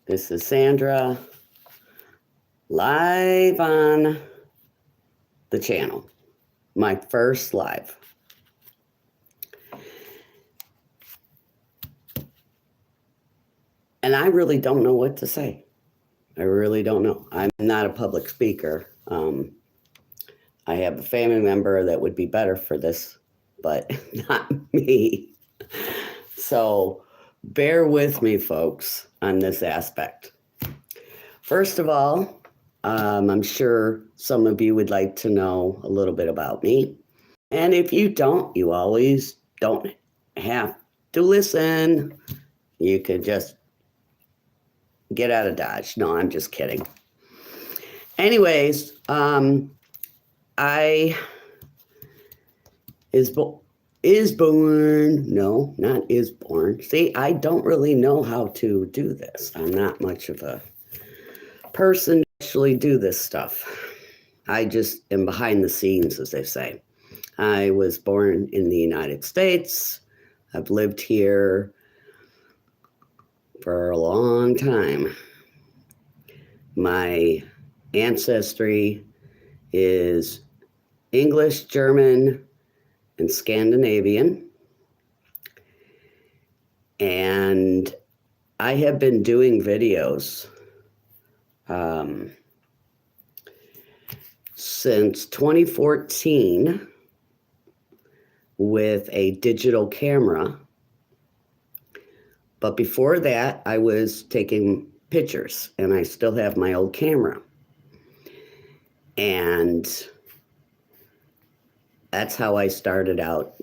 This is Sandra, live on the channel, my first live. And I really don't know what to say. I really don't know. I'm not a public speaker. I have a family member that would be better for this, but not me. So bear with me, folks, on this aspect. First of all, I'm sure some of you would like to know a little bit about me. And if you don't, you always don't have to listen. You can just get out of Dodge. No, I'm just kidding. Anyways, I is born. No, not is born. See, I don't really know how to do this. I'm not much of a person to actually do this stuff. I just am behind the scenes, as they say. I was born in the United States. I've lived here for a long time. My ancestry is English, German, and Scandinavian. And I have been doing videos since 2014 with a digital camera. But before that, I was taking pictures, and I still have my old camera. And that's how I started out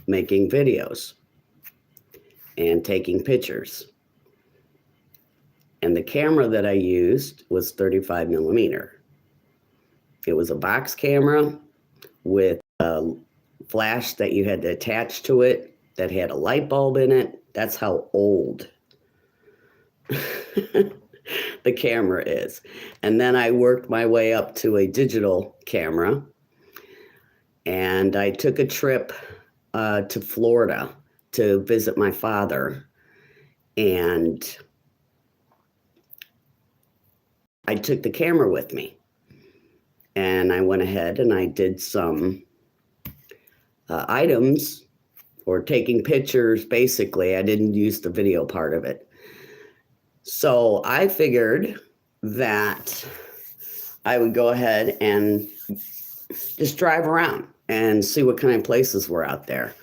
making videos and taking pictures. And the camera that I used was 35 millimeter. It was a box camera with a flash that you had to attach to it that had a light bulb in it. That's how old the camera is. And then I worked my way up to a digital camera, and I took a trip to Florida to visit my father, and I took the camera with me, and I went ahead and I did some items or taking pictures. Basically, I didn't use the video part of it. So I figured that I would go ahead and just drive around and see what kind of places were out there.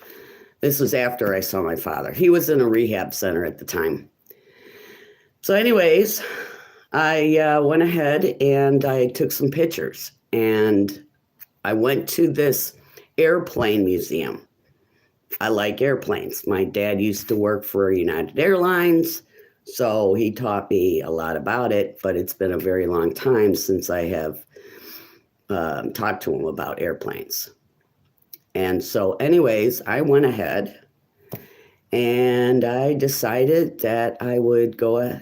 This was after I saw my father. He was in a rehab center at the time. So anyways, I went ahead and I took some pictures, and I went to this airplane museum. I like airplanes. My dad used to work for United Airlines, so he taught me a lot about it, but it's been a very long time since I have talked to him about airplanes. And so anyways, I went ahead and I decided that I would go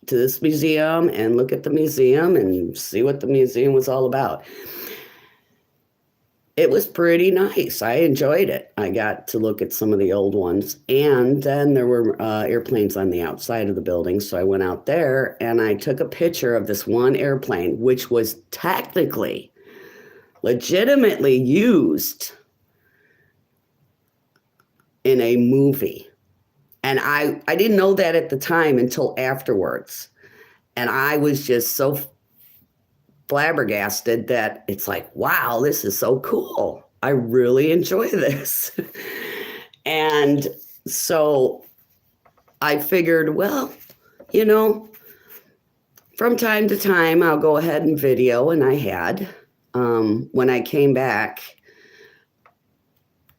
to this museum and look at the museum and see what the museum was all about. It was pretty nice. I enjoyed it. I got to look at some of the old ones. And then there were airplanes on the outside of the building. So I went out there and I took a picture of this one airplane, which was technically, legitimately used in a movie. And I didn't know that at the time until afterwards. And I was just so flabbergasted that it's like, wow, this is so cool. I really enjoy this. And so I figured, well, you know, from time to time, I'll go ahead and video. And I had, when I came back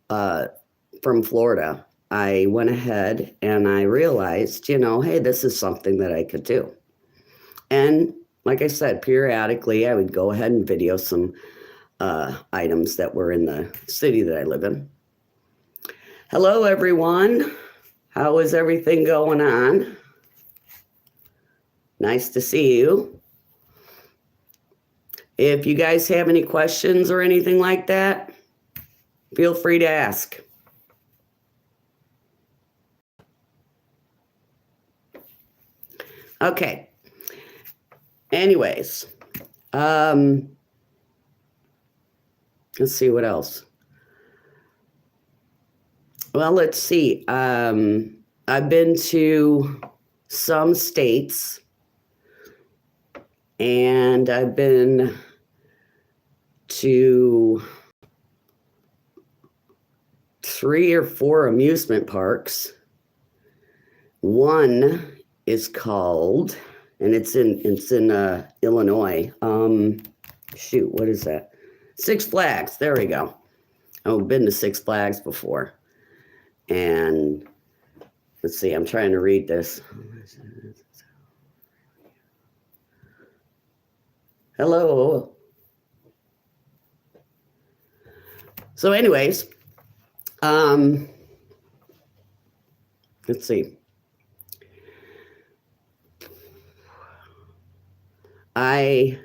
from Florida, I went ahead and I realized, you know, hey, this is something that I could do. And like I said, periodically, I would go ahead and video some items that were in the city that I live in. Hello, everyone. How is everything going on? Nice to see you. If you guys have any questions or anything like that, feel free to ask. Okay. Anyways, let's see what else. Well, let's see. I've been to some states, and I've been to 3 or 4 amusement parks. One is called, and it's in Illinois. Shoot, what is that? Six Flags. There we go. I've been to Six Flags before. And let's see, I'm trying to read this. Hello. So anyways, let's see. I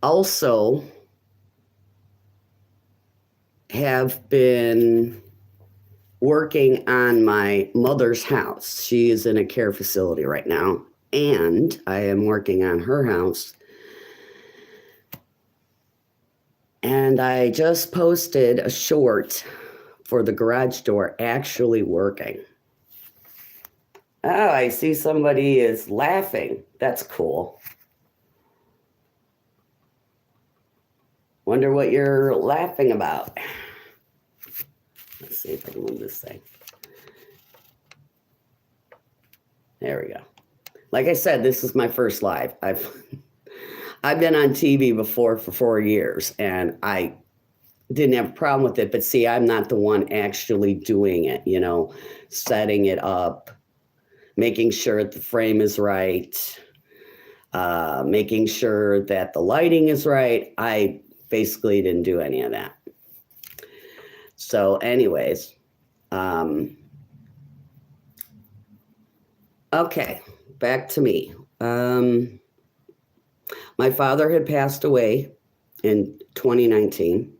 also have been working on my mother's house. She is in a care facility right now, and I am working on her house. And I just posted a short for the garage door actually working. Oh, I see somebody is laughing. That's cool. Wonder what you're laughing about. Let's see if I can move this thing. There we go. Like I said, this is my first live. I've been on TV before for 4 years, and I didn't have a problem with it. But see, I'm not the one actually doing it, setting it up, making sure the frame is right, making sure that the lighting is right. I basically didn't do any of that. So anyways, okay, back to me. My father had passed away in 2019,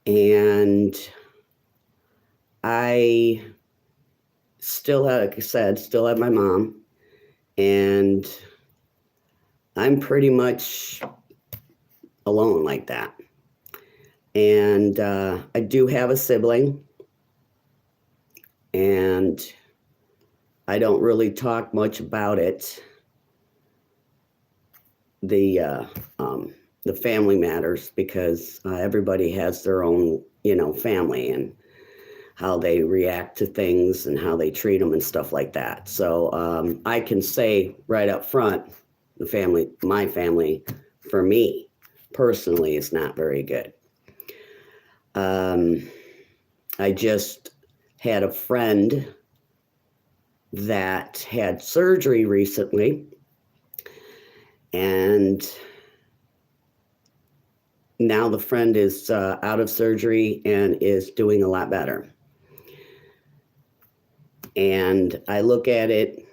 and I still have, like I said, still have my mom, and I'm pretty much alone like that. And I do have a sibling, and I don't really talk much about it. The family matters, because everybody has their own, family, and how they react to things and how they treat them and stuff like that. So I can say right up front, my family, for me personally, is not very good. I just had a friend that had surgery recently, and now the friend is out of surgery and is doing a lot better. And I look at it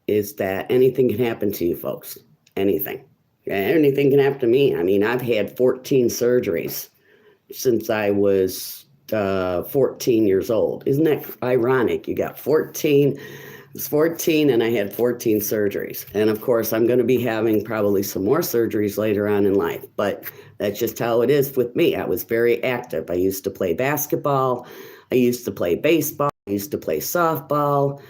is that anything can happen to you folks. Anything. Anything can happen to me. I mean, I've had 14 surgeries since I was 14 years old. Isn't that ironic? You got 14. I was 14 and I had 14 surgeries. And of course, I'm going to be having probably some more surgeries later on in life. But that's just how it is with me. I was very active. I used to play basketball. I used to play baseball. I used to play softball.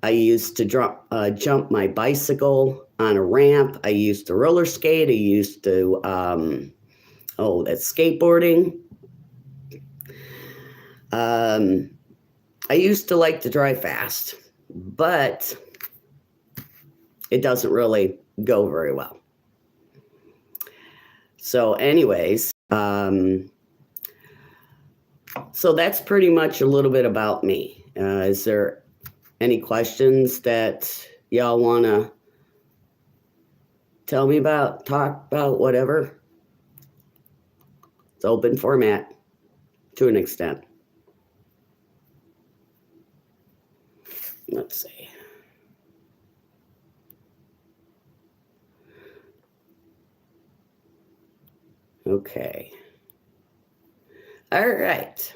I used to jump my bicycle on a ramp. I used to roller skate. I used to, that's skateboarding. I used to like to drive fast, but it doesn't really go very well. So anyways, so that's pretty much a little bit about me. Is there any questions that y'all want to tell me about, talk about, whatever? It's open format to an extent. Let's see. Okay. All right.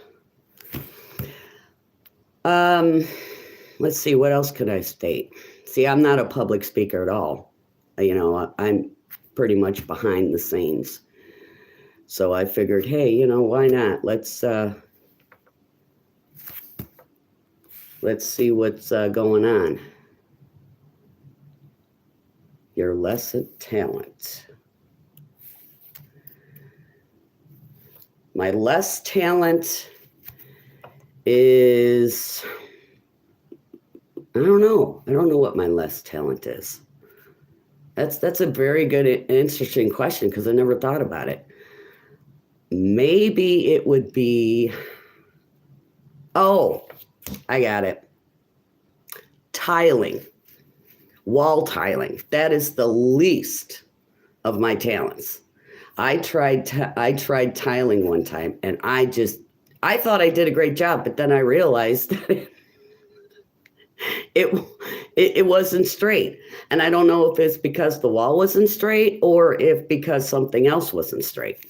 let's see, what else could I state? See, I'm not a public speaker at all. I'm pretty much behind the scenes. So I figured, hey, why not? Let's see what's going on. Your lesson talent. My less talent is, I don't know. I don't know what my less talent is. That's a very good, interesting question because I never thought about it. Maybe it would be, oh, I got it. Tiling, wall tiling. That is the least of my talents. I tried tiling one time, and I thought I did a great job, but then I realized that it wasn't straight. And I don't know if it's because the wall wasn't straight or if because something else wasn't straight.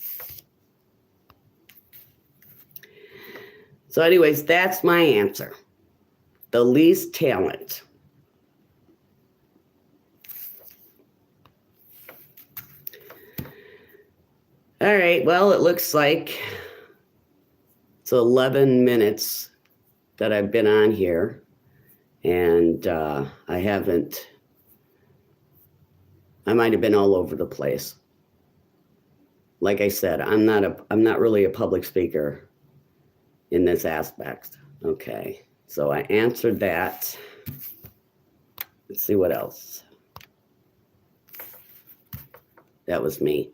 So anyways, that's my answer. The least talent. All right, well, it looks like it's 11 minutes that I've been on here, and I might have been all over the place. Like I said, I'm not really a public speaker in this aspect. Okay, so I answered that. Let's see what else. That was me.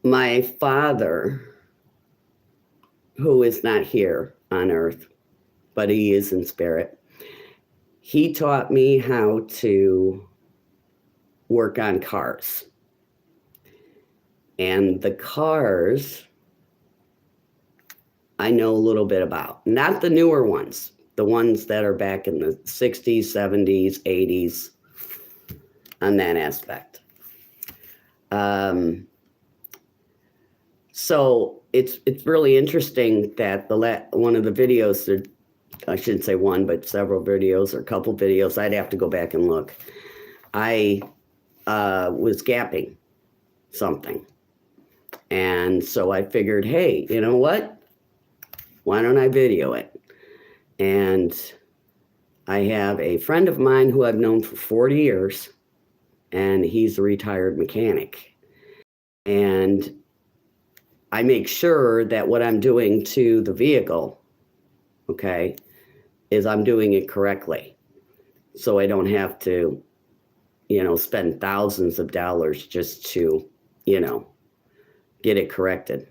My father, who is not here on earth, but he is in spirit, he taught me how to work on cars. And the cars, I know a little bit about. Not the newer ones, the ones that are back in the 60s, 70s, 80s, on that aspect. So it's really interesting that one of the videos, I shouldn't say one, but several videos or a couple videos, I'd have to go back and look. I was gapping something. And so I figured, hey, you know what? Why don't I video it? And I have a friend of mine who I've known for 40 years, and he's a retired mechanic. And I make sure that what I'm doing to the vehicle, okay, is I'm doing it correctly. So I don't have to, spend thousands of dollars just to, get it corrected.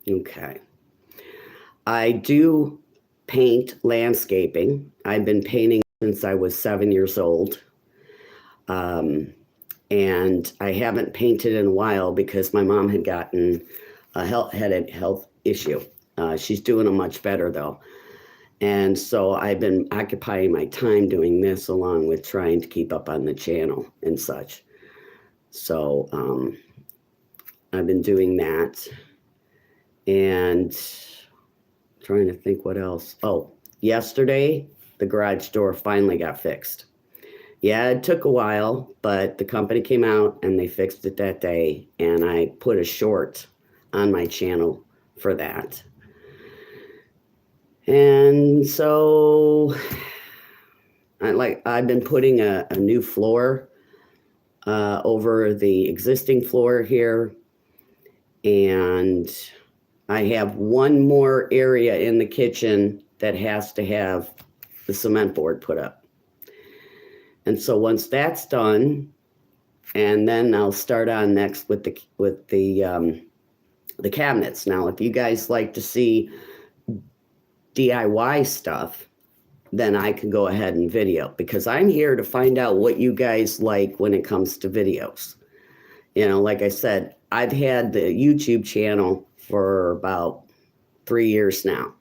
Okay. I do paint landscaping. I've been painting since I was 7 years old. And I haven't painted in a while because my mom had gotten a health issue. She's doing much better though. And so I've been occupying my time doing this along with trying to keep up on the channel and such. So I've been doing that and trying to think what else. Oh, yesterday, the garage door finally got fixed. Yeah, it took a while, but the company came out and they fixed it that day, and I put a short on my channel for that. And so I've been putting a new floor over the existing floor here, and I have one more area in the kitchen that has to have the cement board put up. And so once that's done, and then I'll start on next with the cabinets. Now, if you guys like to see DIY stuff, then I can go ahead and video, because I'm here to find out what you guys like when it comes to videos. Like I said, I've had the YouTube channel for about 3 years now,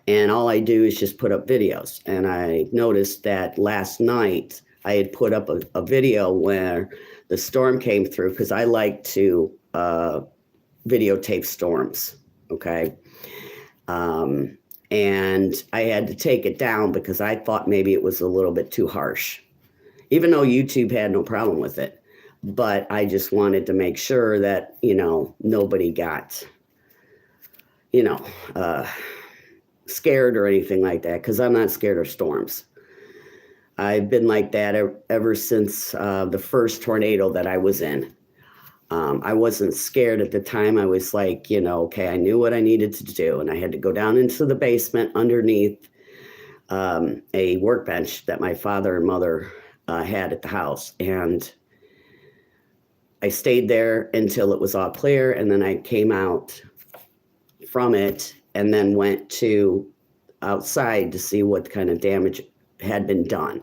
and all I do is just put up videos. And I noticed that last night I had put up a video where the storm came through, because I like to videotape storms. Okay. And I had to take it down because I thought maybe it was a little bit too harsh, even though YouTube had no problem with it. But I just wanted to make sure that, nobody got, scared or anything like that, because I'm not scared of storms. I've been like that ever since the first tornado that I was in. I wasn't scared at the time. I was like, okay, I knew what I needed to do. And I had to go down into the basement underneath a workbench that my father and mother had at the house. And I stayed there until it was all clear. And then I came out from it and then went to outside to see what kind of damage had been done.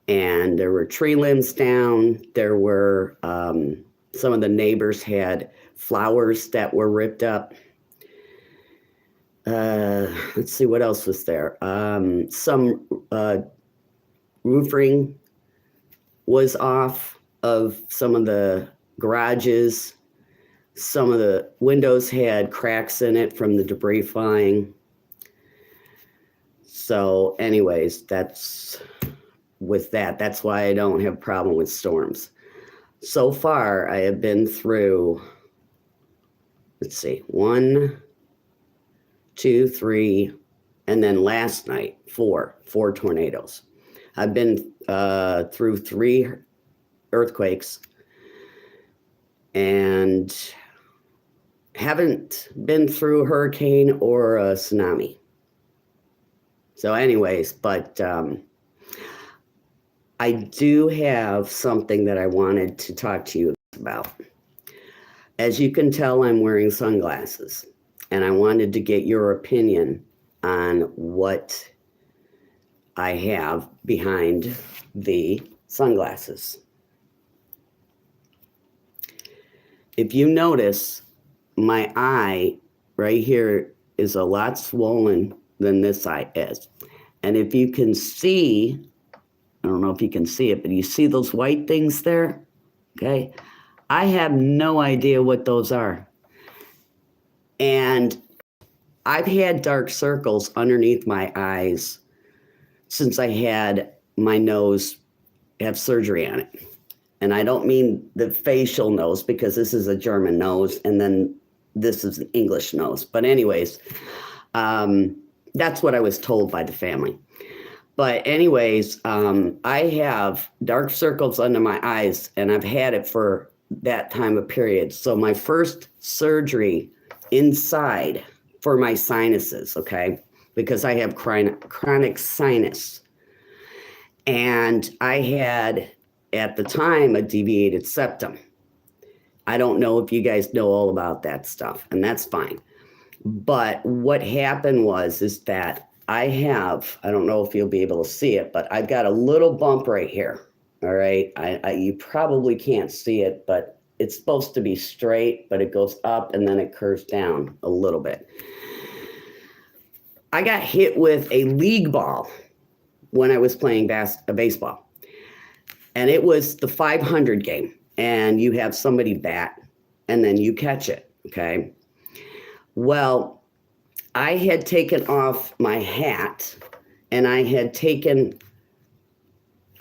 And there were tree limbs down. There were some of the neighbors had flowers that were ripped up. Let's see, what else was there? Some roofing was off of some of the garages. Some of the windows had cracks in it from the debris flying. So anyways, that's why I don't have a problem with storms. So far, I have been through, let's see, 1, 2, 3, and then last night, four tornadoes. I've been through 3 earthquakes and haven't been through a hurricane or a tsunami. So anyways, but I do have something that I wanted to talk to you about. As you can tell, I'm wearing sunglasses, and I wanted to get your opinion on what I have behind the sunglasses. If you notice, my eye right here is a lot swollen than this eye is. And if you can see, I don't know if you can see it, but you see those white things there? Okay. I have no idea what those are. And I've had dark circles underneath my eyes since I had my nose have surgery on it. And I don't mean the facial nose, because this is a German nose and then this is an English nose. But anyways, that's what I was told by the family. But anyways, I have dark circles under my eyes, and I've had it for that time of period. So my first surgery inside for my sinuses, okay, because I have chronic sinus. And I had, at the time, a deviated septum. I don't know if you guys know all about that stuff, and that's fine. But what happened is that I don't know if you'll be able to see it, but I've got a little bump right here. All right. You probably can't see it, but it's supposed to be straight, but it goes up and then it curves down a little bit. I got hit with a league ball when I was playing baseball. And it was the 500 game. And you have somebody bat and then you catch it. Okay. Well, I had taken off my hat and I had taken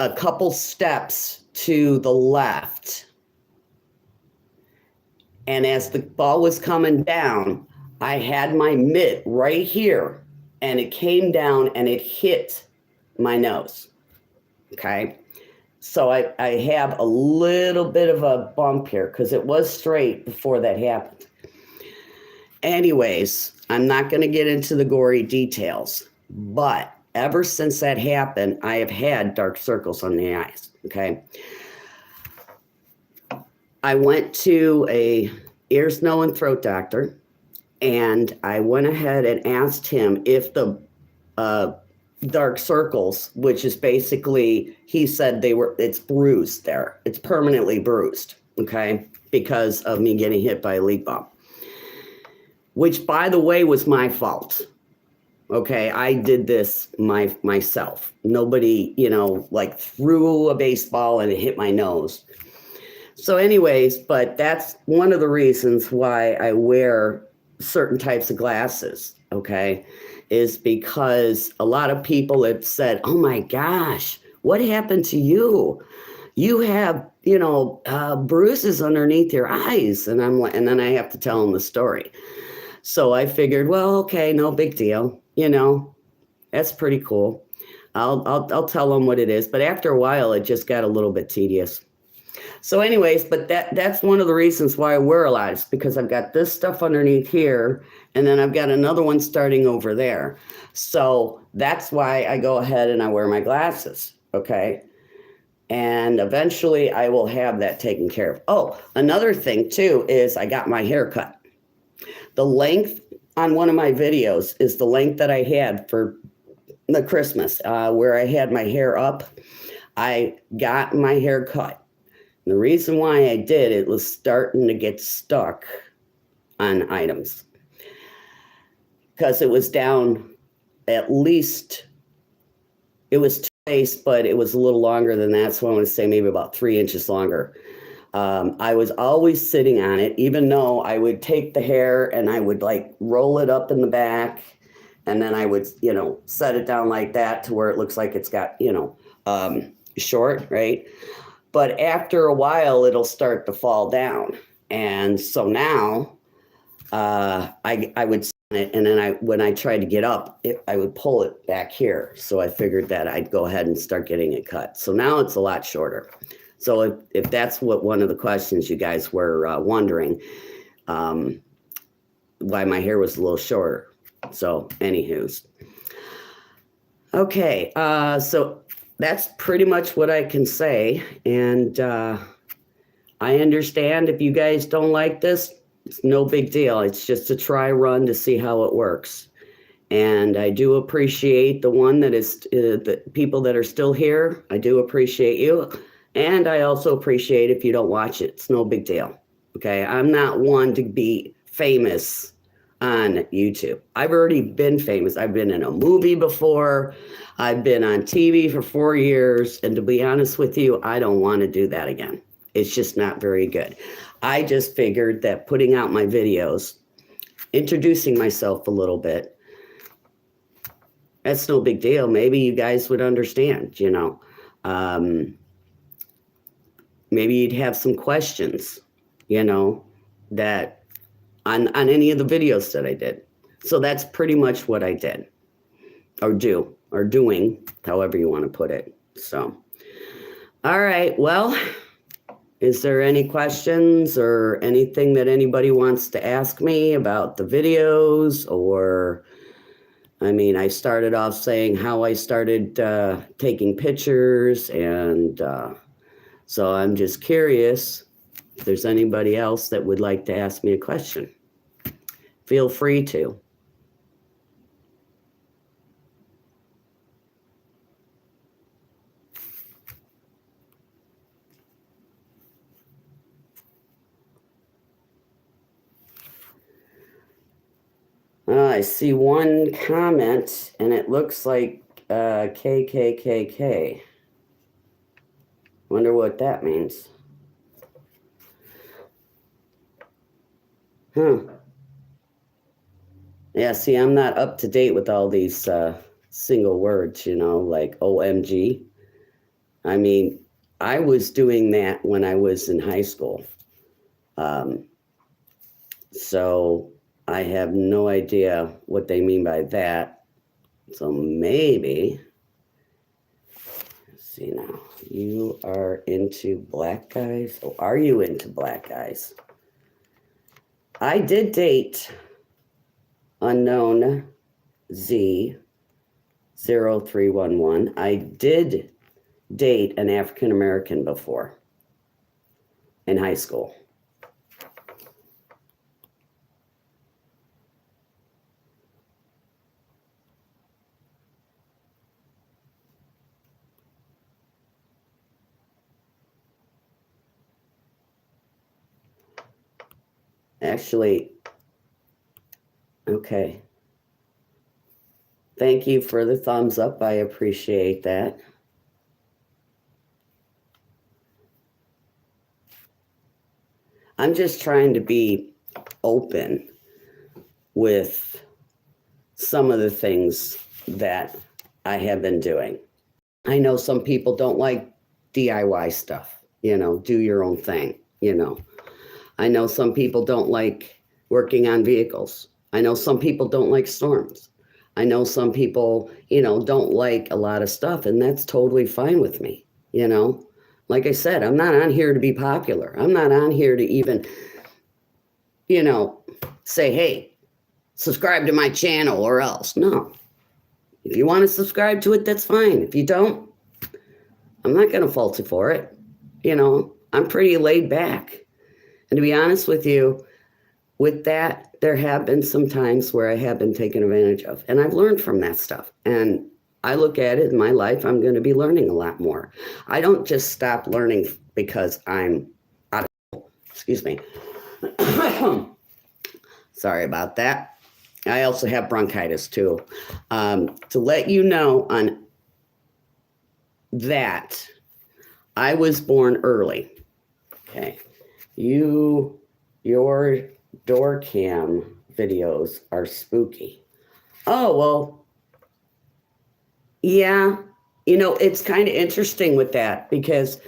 a couple steps to the left. And as the ball was coming down, I had my mitt right here and it came down and it hit my nose. Okay. So I have a little bit of a bump here because it was straight before that happened. Anyways, I'm not going to get into the gory details, but ever since that happened, I have had dark circles on the eyes, okay? I went to a ears, nose, and throat doctor, and I went ahead and asked him if the dark circles, which is basically, he said it's bruised there. It's permanently bruised, okay, because of me getting hit by a leaf bomb. Which, by the way, was my fault. Okay, I did this myself. Nobody, threw a baseball and it hit my nose. So anyways, but that's one of the reasons why I wear certain types of glasses, okay, is because a lot of people have said, oh my gosh, what happened to you? You have, bruises underneath your eyes. And I'm like, and then I have to tell them the story. So I figured, well, okay, no big deal. That's pretty cool. I'll tell them what it is. But after a while, it just got a little bit tedious. So anyways, but that's one of the reasons why I wear a lot. It's because I've got this stuff underneath here, and then I've got another one starting over there. So that's why I go ahead and I wear my glasses, okay? And eventually I will have that taken care of. Oh, another thing too is I got my hair cut. The length on one of my videos is the length that I had for the Christmas, where I had my hair up. I got my hair cut. The reason why I did it was starting to get stuck on items because it was down at least, it was 2 waist, but it was a little longer than that. So I want to say maybe about 3 inches longer. I was always sitting on it, even though I would take the hair and I would like roll it up in the back. And then I would, set it down like that to where it looks like it's got, short, right? But after a while, it'll start to fall down. And so now I would sit on it, and then when I tried to get up, I would pull it back here. So I figured that I'd go ahead and start getting it cut. So now it's a lot shorter. So if that's what one of the questions you guys were wondering, why my hair was a little shorter. So anywho's. Okay, so that's pretty much what I can say. And I understand if you guys don't like this, it's no big deal. It's just a try run to see how it works. And I do appreciate the one that is the people that are still here. I do appreciate you. And I also appreciate if you don't watch it. It's no big deal. Okay, I'm not one to be famous on YouTube. I've already been famous. I've been in a movie before. I've been on TV for 4 years. And to be honest with you, I don't want to do that again. It's just not very good. I just figured that putting out my videos, introducing myself a little bit, that's no big deal. Maybe you guys would understand, maybe you'd have some questions, that on any of the videos that I did. So that's pretty much what I did or doing, however you want to put it. So, all right. Well, is there any questions or anything that anybody wants to ask me about the videos? Or, I started off saying how I started taking pictures, and so I'm just curious if there's anybody else that would like to ask me a question. Feel free to. I see one comment, and it looks like KKKK. Wonder what that means. Huh. Yeah, see, I'm not up to date with all these single words, like OMG. I was doing that when I was in high school. So I have no idea what they mean by that. So maybe, let's see now. You are into black guys? Oh, are you into black guys? I did date unknown Z0311. I did date an African American before in high school. Actually, okay. Thank you for the thumbs up. I appreciate that. I'm just trying to be open with some of the things that I have been doing. I know some people don't like DIY stuff, do your own thing, I know some people don't like working on vehicles. I know some people don't like storms. I know some people, don't like a lot of stuff, and that's totally fine with me, Like I said, I'm not on here to be popular. I'm not on here to even, say, hey, subscribe to my channel or else. No. If you want to subscribe to it, that's fine. If you don't, I'm not going to fault you for it. I'm pretty laid back. And to be honest with you, with that, there have been some times where I have been taken advantage of. And I've learned from that stuff. And I look at it in my life, I'm going to be learning a lot more. I don't just stop learning because I'm out of, excuse me. Sorry about that. I also have bronchitis too. To let you know on that, I was born early. Okay. Your door cam videos are spooky. Oh, well, yeah. It's kind of interesting with that because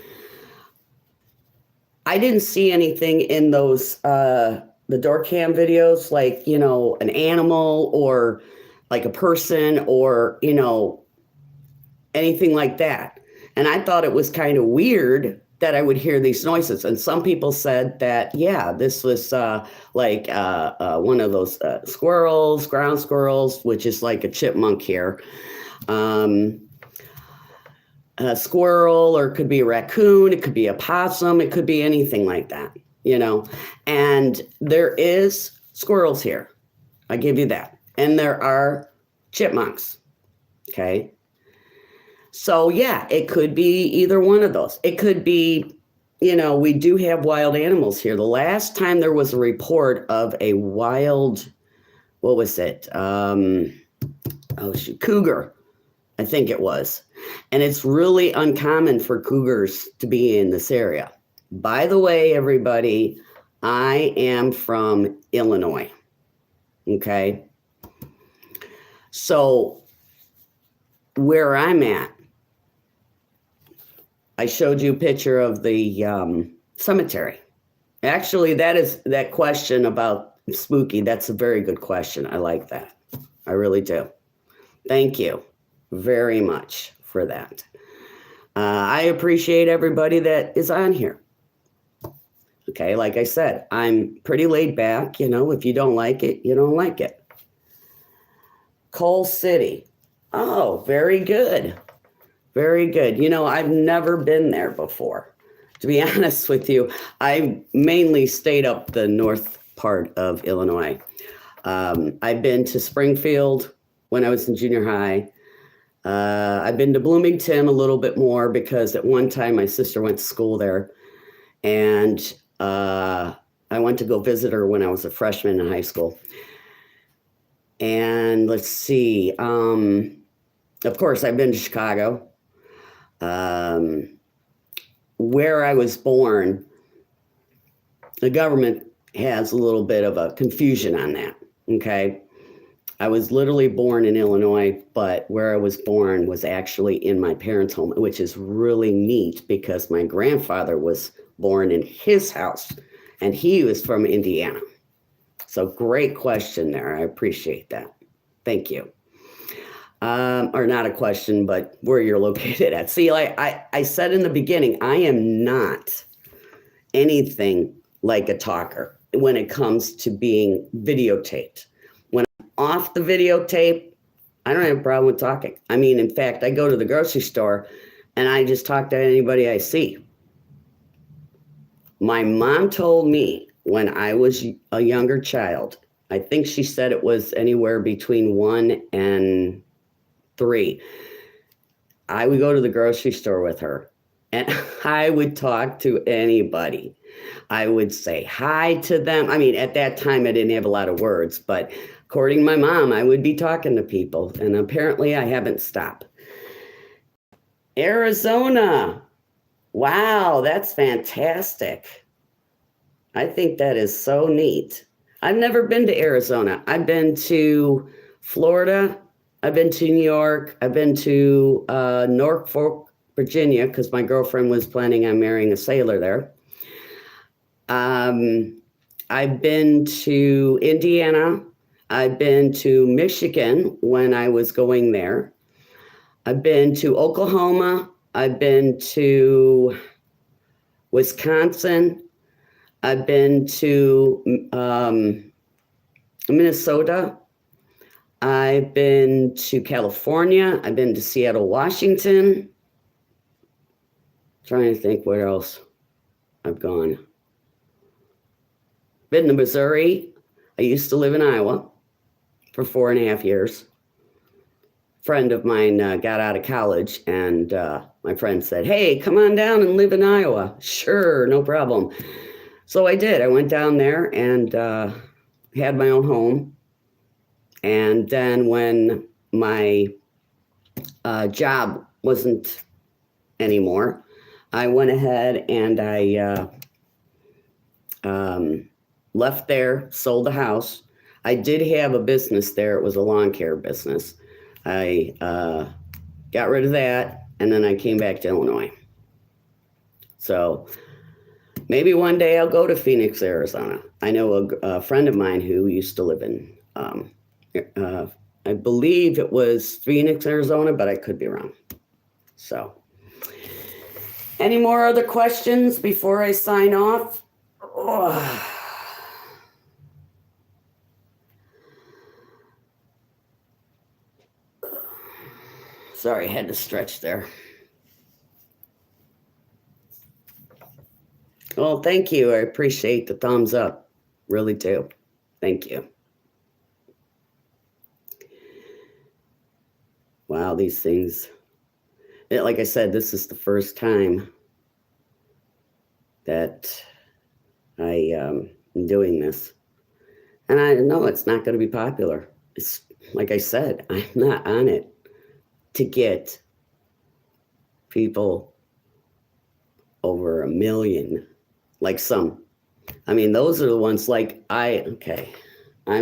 I didn't see anything in those, the door cam videos, like, an animal or like a person or, anything like that. And I thought it was kind of weird that I would hear these noises. And some people said that, yeah, this was like one of those squirrels, ground squirrels, which is like a chipmunk here. A squirrel, or it could be a raccoon, it could be a possum, it could be anything like that, And there is squirrels here. I give you that. And there are chipmunks. Okay. So yeah, it could be either one of those. It could be, we do have wild animals here. The last time there was a report of a wild, what was it? Cougar, I think it was. And it's really uncommon for cougars to be in this area. By the way, everybody, I am from Illinois. Okay. So where I'm at, I showed you a picture of the cemetery. Actually, that question about spooky, that's a very good question. I like that. I really do. Thank you very much for that. I appreciate everybody that is on here. Okay, like I said, I'm pretty laid back. If you don't like it, you don't like it. Coal City. Oh, very good. Very good. I've never been there before. To be honest with you, I mainly stayed up the north part of Illinois. I've been to Springfield when I was in junior high. I've been to Bloomington a little bit more because at one time my sister went to school there. And I went to go visit her when I was a freshman in high school. And let's see. Of course, I've been to Chicago. Where I was born, the government has a little bit of a confusion on that. Okay. I was literally born in Illinois, but where I was born was actually in my parents' home, which is really neat because my grandfather was born in his house and he was from Indiana. So great question there. I appreciate that. Thank you. Or not a question, but where you're located at. See, like I said in the beginning, I am not anything like a talker when it comes to being videotaped. When I'm off the videotape, I don't have a problem with talking. I mean, in fact, I go to the grocery store and I just talk to anybody I see. My mom told me when I was a younger child, I think she said it was anywhere between 1 and 3. I would go to the grocery store with her and I would talk to anybody. I would say hi to them. I mean, at that time, I didn't have a lot of words, but according to my mom, I would be talking to people. And apparently I haven't stopped. Arizona. Wow, that's fantastic. I think that is so neat. I've never been to Arizona. I've been to Florida. I've been to New York. I've been to Norfolk, Virginia, because my girlfriend was planning on marrying a sailor there. I've been to Indiana. I've been to Michigan when I was going there. I've been to Oklahoma. I've been to Wisconsin. I've been to Minnesota. I've been to California. I've been to Seattle, Washington. Trying to think where else I've gone. Been to Missouri. I used to live in Iowa for 4.5 years. Friend of mine got out of college, and my friend said, "Hey, come on down and live in Iowa." Sure, no problem. So I did. I went down there and had my own home. And then when my job wasn't anymore, I went ahead and I left there, sold the house. I did have a business there. It was a lawn care business. I got rid of that, and then I came back to Illinois. So maybe one day I'll go to Phoenix, Arizona. I know a friend of mine who used to live in, I believe it was Phoenix, Arizona, but I could be wrong. So, any more other questions before I sign off? Oh. Sorry, I had to stretch there. Well, thank you. I appreciate the thumbs up. Really do. Thank you. Wow, these things. Like I said, this is the first time that I am doing this. And I know it's not going to be popular. It's like I said, I'm not on it to get people over 1 million, like some. I mean, those are the ones like I'm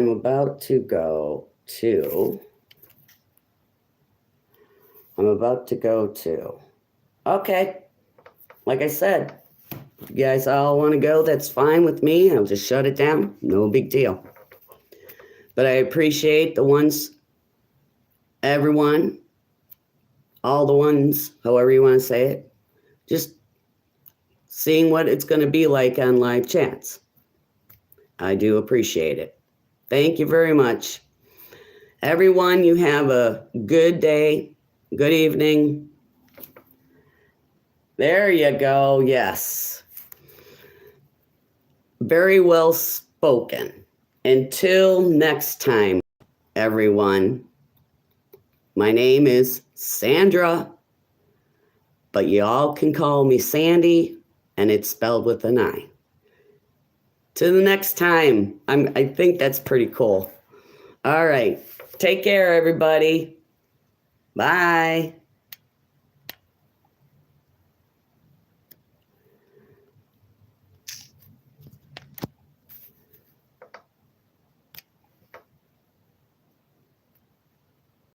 about to go to, okay, like I said, if you guys all want to go, that's fine with me. I'll just shut it down. No big deal. But I appreciate the ones, everyone, all the ones, however you want to say it, just seeing what it's going to be like on live chats. I do appreciate it. Thank you very much. Everyone, you have a good day, good evening. There you go. Yes. Very well spoken. Until next time, everyone. My name is Sandra, but you all can call me Sandy, and it's spelled with an I. To the next time. I think that's pretty cool. All right. Take care, everybody. Bye.